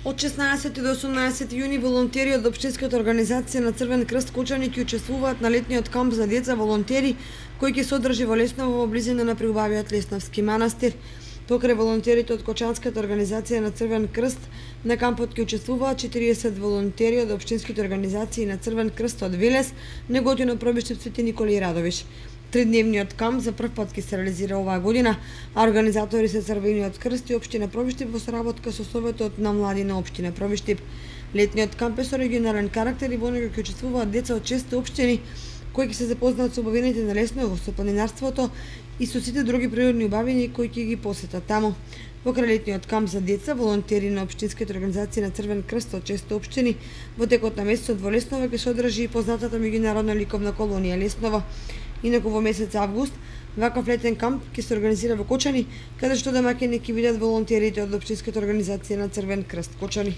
Од 16 до 18 јуни волонтери од Општинската организација на Црвен крст Кочани ќе учествуваат на летниот камп за деца волонтери кој ќе се одржи во Лесново во близина на преубавиот Лесновски манастир. Покрај волонтерите од Кочанската организација на Црвен крст на кампот ќе учествуваат 40 волонтери од општинските организации на Црвен крст од Велес, Неготино, Пробиштип, Свети Николи и Радовиш. Тридневниот камп за прв пат ќе се реализира оваа година, а организатори се Црвениот крст и општина Пробиштип во соработка со Советот на млади на општина Пробиштип. Летниот камп е со регионален карактер и во него ќе учествуваат деца од 6 општини кои ќе се запознаат со убавините на Лесново, со планинарството и со сите други природни убавини кои ќе ги посетат таму. Покрај летниот камп за деца, волонтери на општинските организации на Црвен крст од 6 општини во текот на месецот во Лесново ќе се одржи и познатата меѓународна ликовна колонија Лесново. Инаку во месец август ваков летен камп ќе се организира во Кочани, каде што домаќини ќе бидат волонтерите од општинската организација на Црвен крст Кочани.